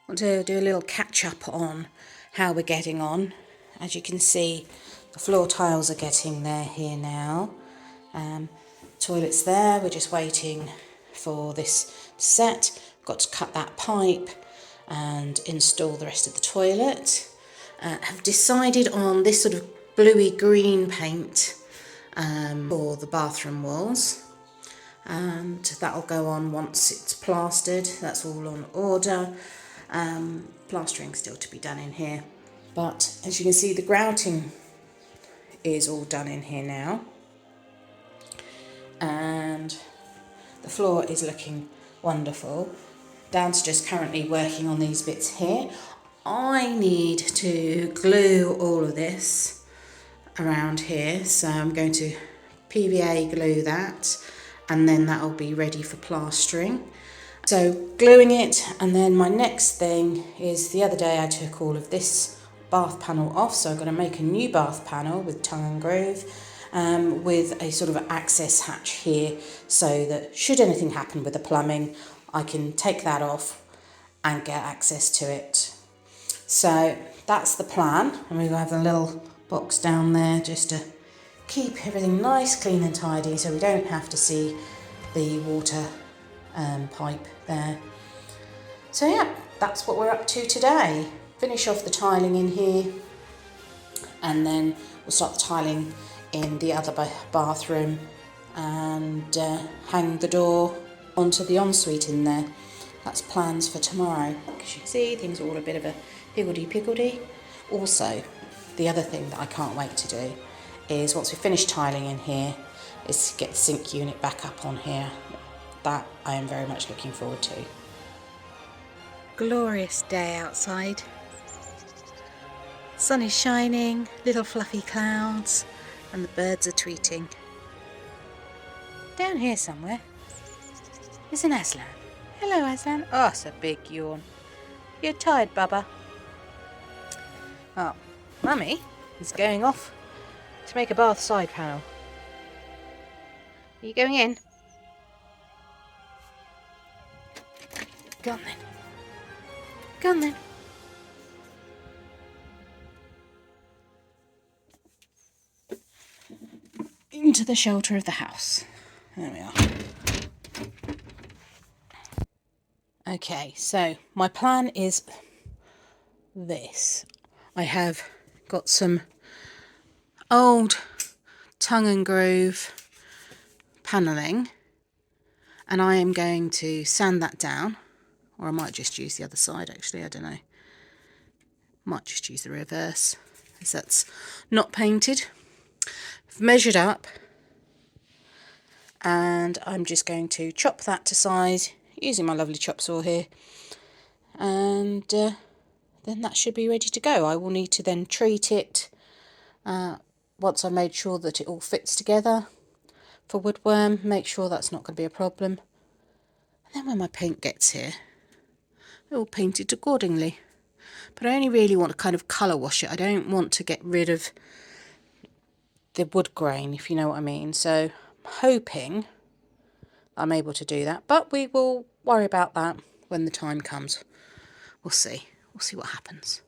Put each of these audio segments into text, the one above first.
want to do a little catch up on how we're getting on. As you can see, the floor tiles are getting there here now. Toilet's there, we're just waiting for this to set. Got to cut that pipe and install the rest of the toilet. Have decided on this sort of bluey green paint for the bathroom walls, and that'll go on once it's plastered. That's all on order. Plastering still to be done in here, but as you can see, the grouting is all done in here now, and the floor is looking wonderful. Dan's just currently working on these bits here. I need to glue all of this around here, so I'm going to PVA glue that, and then that'll be ready for plastering. So gluing it, and then my next thing is, the other day I took all of this bath panel off, so I'm going to make a new bath panel with tongue and groove, with a sort of access hatch here, so that should anything happen with the plumbing, I can take that off and get access to it. So that's the plan, and we'll have a little box down there just to keep everything nice, clean and tidy, so we don't have to see the water pipe there. So yeah, that's what we're up to today. Finish off the tiling in here, and then we'll start the tiling in the other bathroom, and hang the door onto the ensuite in there. That's plans for tomorrow. As you can see, things are all a bit of a higgledy-piggledy. Also, the other thing that I can't wait to do is, once we finish tiling in here, is to get the sink unit back up on here. That I am very much looking forward to. Glorious day outside. Sun is shining, little fluffy clouds, and the birds are tweeting. Down here somewhere is an Aslan. Hello, Aslan. Oh, it's a big yawn. You're tired, Bubba? Oh, Mummy is going off to make a bath side panel. Are you going in? Go on then. Go on then. Into the shelter of the house. There we are. Okay, so my plan is this. I have got some old tongue and groove panelling, and I am going to sand that down, or I might just use the other side actually, I don't know. Might just use the reverse, as that's not painted. I've measured up, and I'm just going to chop that to size using my lovely chop saw here, and then that should be ready to go. I will need to then treat it once I've made sure that it all fits together for woodworm, make sure that's not going to be a problem. And then when my paint gets here, it will paint it accordingly. But I only really want to kind of colour wash it. I don't want to get rid of the wood grain, if you know what I mean. So I'm hoping I'm able to do that, but we will worry about that when the time comes. We'll see. We'll see what happens.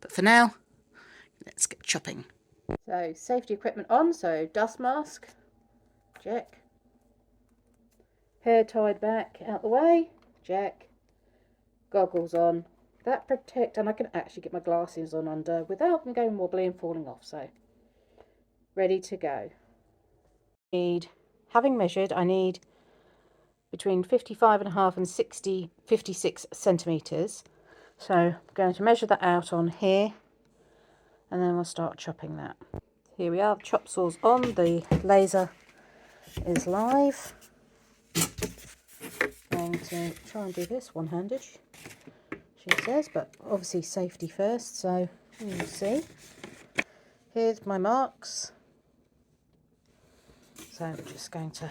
But for now, let's get chopping. So safety equipment on, so dust mask, check. Hair tied back out the way, check. Goggles on. That protect, and I can actually get my glasses on under without them going wobbly and falling off, so ready to go. Having measured, I need between 55.5 and 56 centimetres. So I'm going to measure that out on here, and then we'll start chopping that. Here we are, the chop saw's on, the laser is live. I'm going to try and do this one-handed, she says, but obviously safety first, so we'll see. Here's my marks. So I'm just going to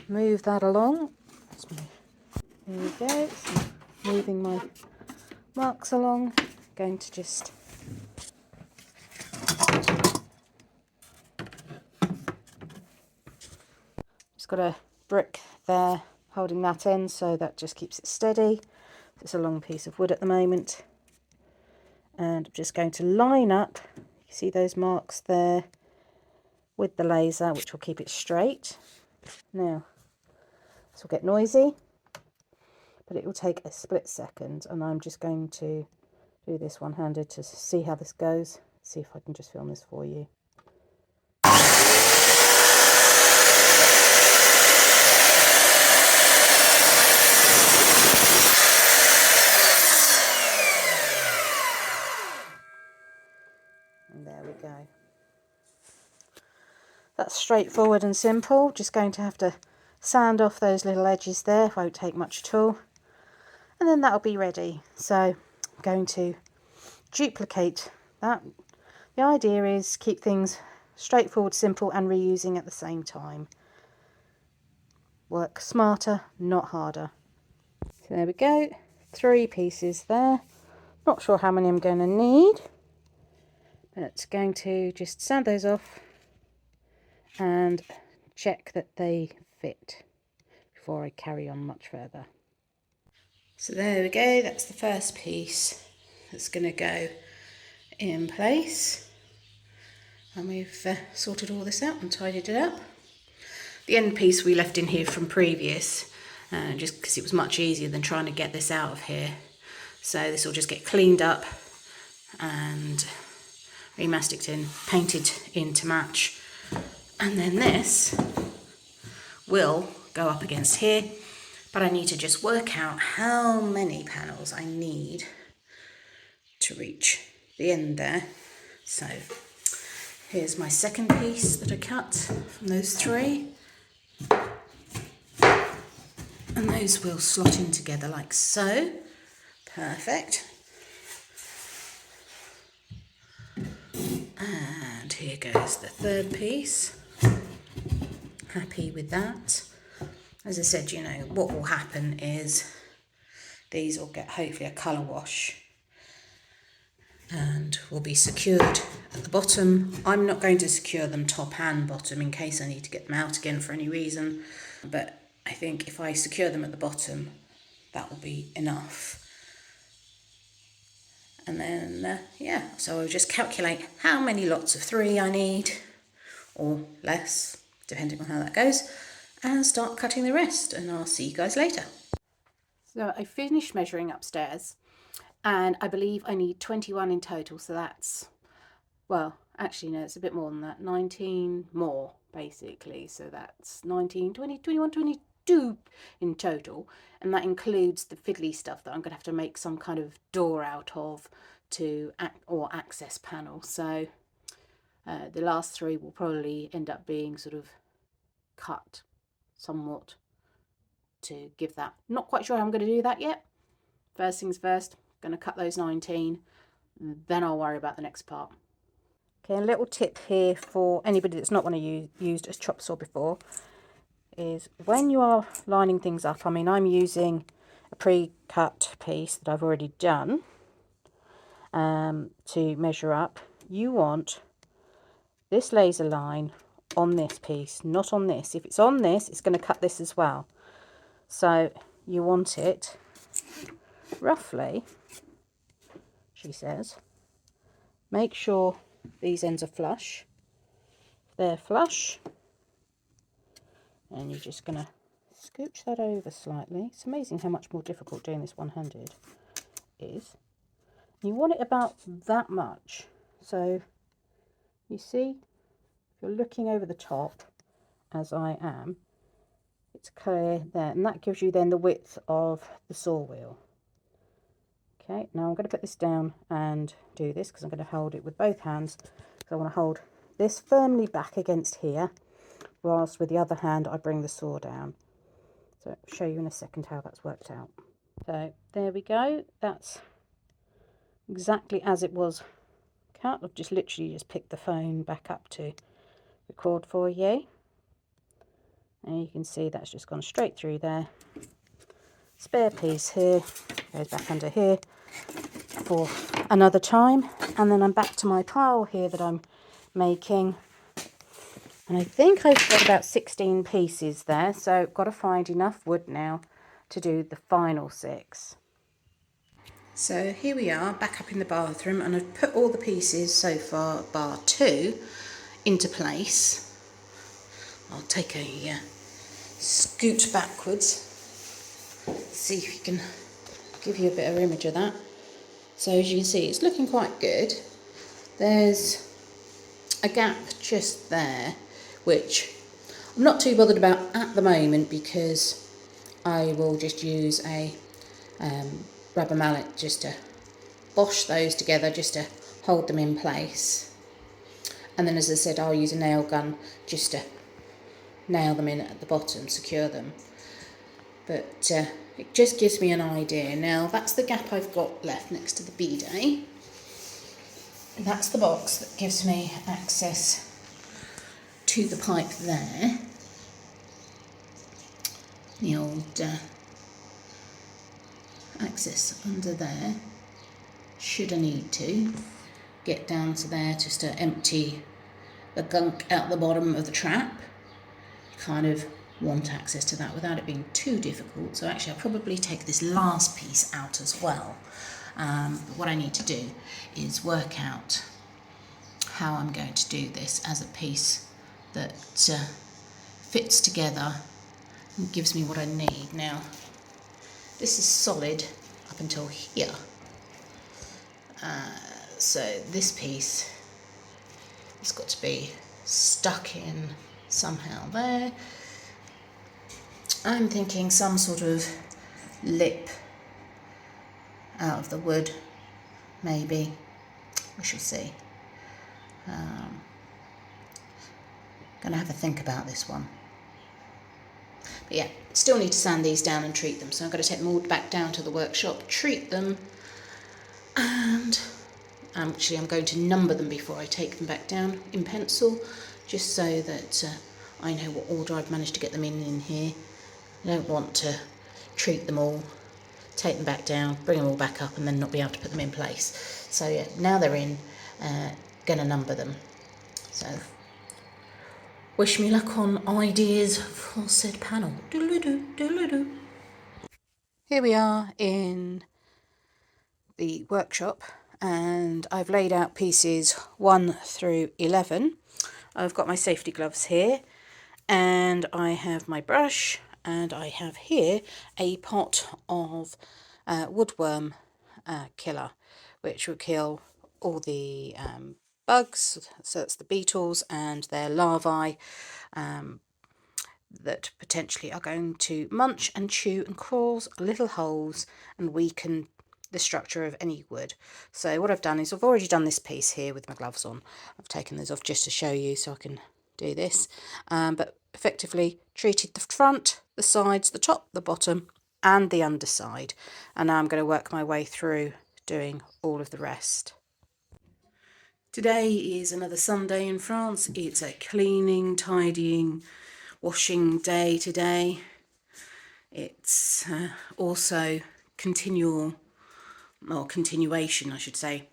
move that along. There we go. So moving my marks along. Going to just got a brick there holding that in, so that just keeps it steady. It's a long piece of wood at the moment. And I'm just going to line up, you see those marks there, with the laser, which will keep it straight. Now, this will get noisy, but it will take a split second, and I'm just going to do this one-handed to see how this goes. See if I can just film this for you. And there we go. That's straightforward and simple. Just going to have to sand off those little edges there. Won't take much at all. And then that'll be ready. So I'm going to duplicate that. The idea is keep things straightforward, simple and reusing at the same time. Work smarter, not harder. So there we go. 3 pieces there. Not sure how many I'm going to need. But going to just sand those off and check that they fit before I carry on much further. So there we go, that's the first piece that's going to go in place, and we've sorted all this out and tidied it up. The end piece we left in here from previous, just because it was much easier than trying to get this out of here. So this will just get cleaned up and remasticed in, painted in to match, and then this will go up against here. But I need to just work out how many panels I need to reach the end there. So here's my second piece that I cut from those 3. And those will slot in together like so. Perfect. And here goes the third piece. Happy with that. As I said, you know, what will happen is these will get hopefully a colour wash and will be secured at the bottom. I'm not going to secure them top and bottom in case I need to get them out again for any reason, but I think if I secure them at the bottom, that will be enough. And then, yeah, so I'll just calculate how many lots of 3 I need, or less, depending on how that goes, and start cutting the rest, and I'll see you guys later. So I finished measuring upstairs, and I believe I need 21 in total, so that's, well, actually no, it's a bit more than that, 19 more basically, so that's 19, 20, 21, 22 in total, and that includes the fiddly stuff that I'm going to have to make some kind of door out of or access panel. So the last 3 will probably end up being sort of cut somewhat to give that. Not quite sure how I'm going to do that yet. First things first, going to cut those 19, then I'll worry about the next part. Okay, a little tip here for anybody that's not used a chop saw before is when you are lining things up, I mean I'm using a pre-cut piece that I've already done to measure up. You want this laser line on this piece, not on this. If it's on this, it's going to cut this as well. So you want it roughly, she says, make sure these ends are flush. They're flush, and you're just going to scooch that over slightly. It's amazing how much more difficult doing this one-handed is. You want it about that much. So you see, if you're looking over the top, as I am, it's clear there, and that gives you then the width of the saw wheel. Okay, now I'm going to put this down and do this because I'm going to hold it with both hands, because I want to hold this firmly back against here, whilst with the other hand I bring the saw down. So I'll show you in a second how that's worked out. So there we go, that's exactly as it was cut. I've just literally picked the phone back up to record for you, and you can see that's just gone straight through there. Spare piece here goes back under here for another time, and then I'm back to my pile here that I'm making, and I think I've got about 16 pieces there, so I've got to find enough wood now to do the final 6. So here we are back up in the bathroom, and I've put all the pieces so far, bar two, into place. I'll take a scoot backwards, see if you can give you a bit of an image of that. So as you can see, it's looking quite good. There's a gap just there, which I'm not too bothered about at the moment, because I will just use a rubber mallet just to bosh those together, just to hold them in place. And then, as I said, I'll use a nail gun just to nail them in at the bottom, secure them. But it just gives me an idea. Now, that's the gap I've got left next to the bidet. That's the box that gives me access to the pipe there. The old access under there, should I need to get down to there just to empty the gunk out the bottom of the trap. Kind of want access to that without it being too difficult. So actually I'll probably take this last piece out as well. But what I need to do is work out how I'm going to do this as a piece that fits together and gives me what I need. Now, this is solid up until here. So this piece has got to be stuck in somehow there. I'm thinking some sort of lip out of the wood, maybe. We shall see. Gonna have a think about this one. But yeah, still need to sand these down and treat them. So I'm going to take them all back down to the workshop, treat them, and actually I'm going to number them before I take them back down in pencil, just so that I know what order I've managed to get them in here. I don't want to treat them all, take them back down, bring them all back up, and then not be able to put them in place. So yeah, now they're in, gonna number them. So wish me luck on ideas for said panel. Doodle-doo, doodle-doo. Here we are in the workshop, and I've laid out pieces 1 through 11. I've got my safety gloves here, and I have my brush, and I have here a pot of woodworm killer, which will kill all the bugs, so that's the beetles and their larvae, that potentially are going to munch and chew and cause little holes and weaken the structure of any wood. So what I've done is I've already done this piece here with my gloves on. I've taken those off just to show you so I can do this. But effectively treated the front, the sides, the top, the bottom and the underside. And now I'm going to work my way through doing all of the rest. Today is another Sunday in France. It's a cleaning, tidying, washing day today. It's also continuation, I should say,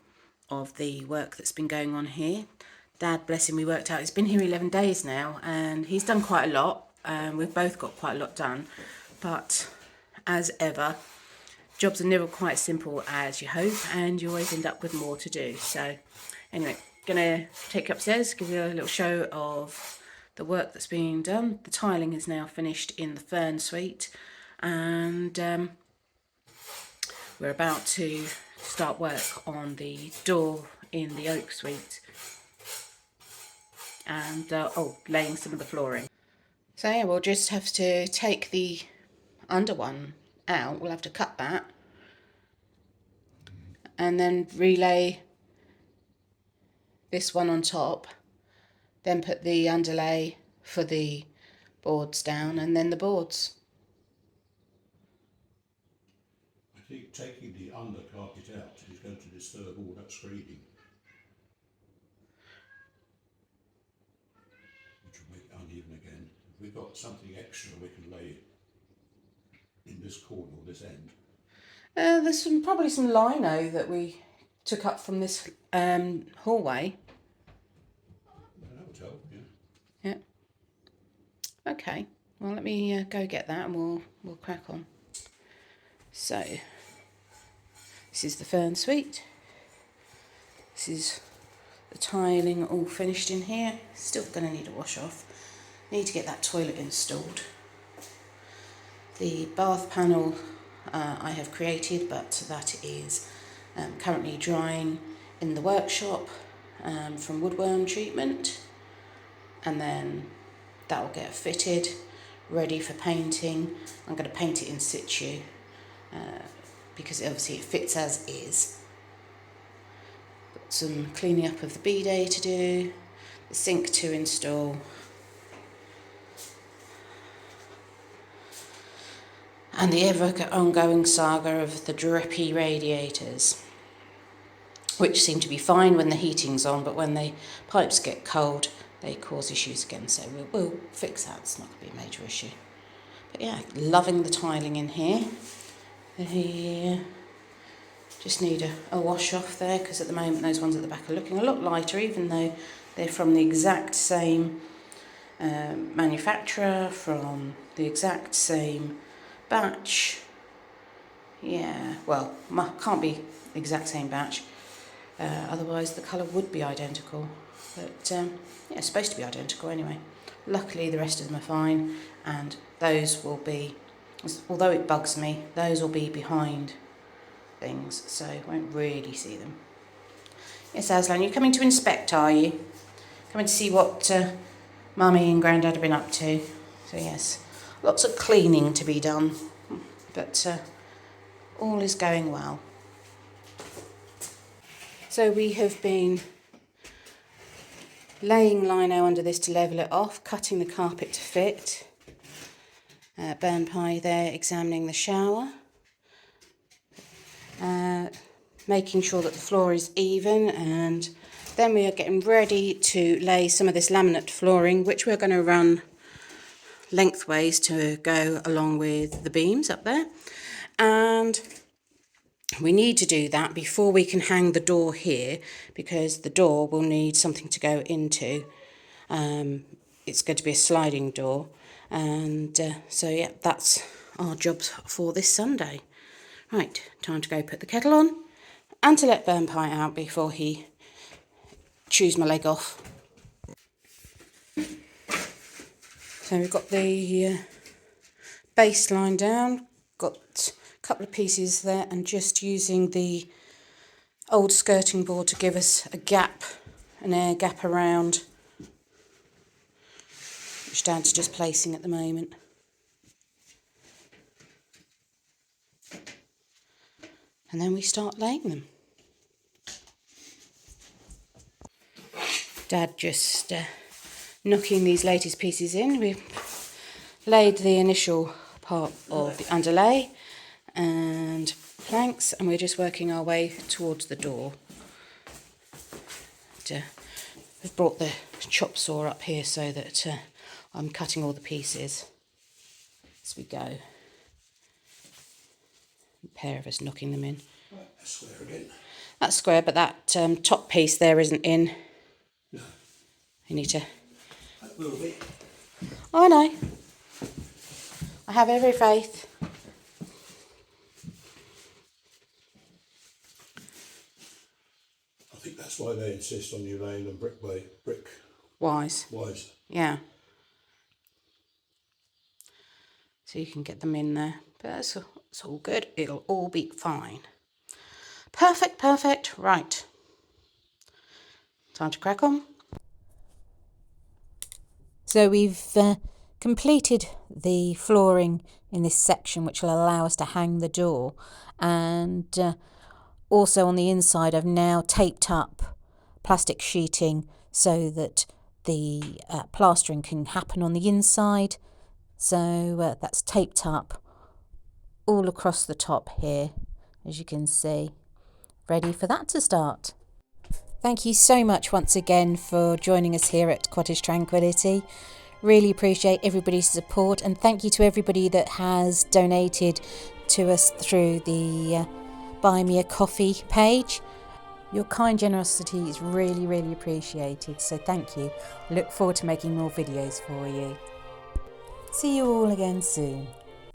of the work that's been going on here. Dad, bless him, we worked out, he's been here 11 days now, and he's done quite a lot. We've both got quite a lot done, but as ever, jobs are never quite simple as you hope, and you always end up with more to do. So anyway, gonna take you upstairs, give you a little show of the work that's being done. The tiling is now finished in the fern suite, and we're about to start work on the door in the oak suite, and laying some of the flooring. So yeah, we'll just have to take the under one out. We'll have to cut that and then relay this one on top, then put the underlay for the boards down, and then the boards. I think taking the undercarpet out is going to disturb all that screening, which will make it uneven again. If we've got something extra we can lay in this corner or this end. There's probably some lino that we took up from this hallway. That would help, yeah. Yeah. Okay. Well, let me go get that, and we'll crack on. So This is the fern suite. This is the tiling all finished in here. Still going to need a wash off. Need to get that toilet installed. The bath panel I have created, but that is currently drying in the workshop from woodworm treatment, and then that will get fitted, ready for painting. I'm going to paint it in situ because obviously it fits as is. Got some cleaning up of the bidet to do, the sink to install, and the ever ongoing saga of the drippy radiators, which seem to be fine when the heating's on, but when the pipes get cold, they cause issues again. So we'll fix that. It's not going to be a major issue. But yeah, loving the tiling in here. Just need a wash off there, because at the moment those ones at the back are looking a lot lighter, even though they're from the exact same manufacturer, from the exact same batch. Yeah, well, can't be exact same batch, otherwise the colour would be identical, but yeah, it's supposed to be identical anyway. Luckily the rest of them are fine, and those will be, although it bugs me, those will be behind things, so you won't really see them. Yes, Aslan, you're coming to inspect, are you? Coming to see what Mummy and Grandad have been up to. So yes, lots of cleaning to be done, but all is going well. So we have been laying lino under this to level it off, cutting the carpet to fit. Burn Pie there examining the shower. Making sure that the floor is even, and then we are getting ready to lay some of this laminate flooring, which we're going to run lengthways to go along with the beams up there. And we need to do that before we can hang the door here, because the door will need something to go into. It's going to be a sliding door, and so yeah, that's our job for this Sunday. Right, time to go put the kettle on and to let Burn Pie out before he chews my leg off. So we've got the base line down, got a couple of pieces there, and just using the old skirting board to give us a gap, an air gap around, which Dad's just placing at the moment. And then we start laying them. Dad just knocking these latest pieces in. We've laid the initial part of the underlay and planks, and we're just working our way towards the door. We've brought the chop saw up here so that I'm cutting all the pieces as we go. A pair of us knocking them in. Right, that's square again. That's square, but that top piece there isn't in. No. You need to... That will be. Oh, I know. I have every faith. I think that's why they insist on you laying them brick Wise. wise. Yeah. So you can get them in there. But it's all good. It'll all be fine. Perfect, perfect. Right. Time to crack on. So we've completed the flooring in this section, which will allow us to hang the door. And also on the inside, I've now taped up plastic sheeting so that the plastering can happen on the inside. So that's taped up all across the top here, as you can see, ready for that to start. Thank you so much once again for joining us here at Cottage Tranquillity. Really appreciate everybody's support, and thank you to everybody that has donated to us through the Buy Me a Coffee page. Your kind generosity is really, really appreciated, so thank you. I look forward to making more videos for you. See you all again soon.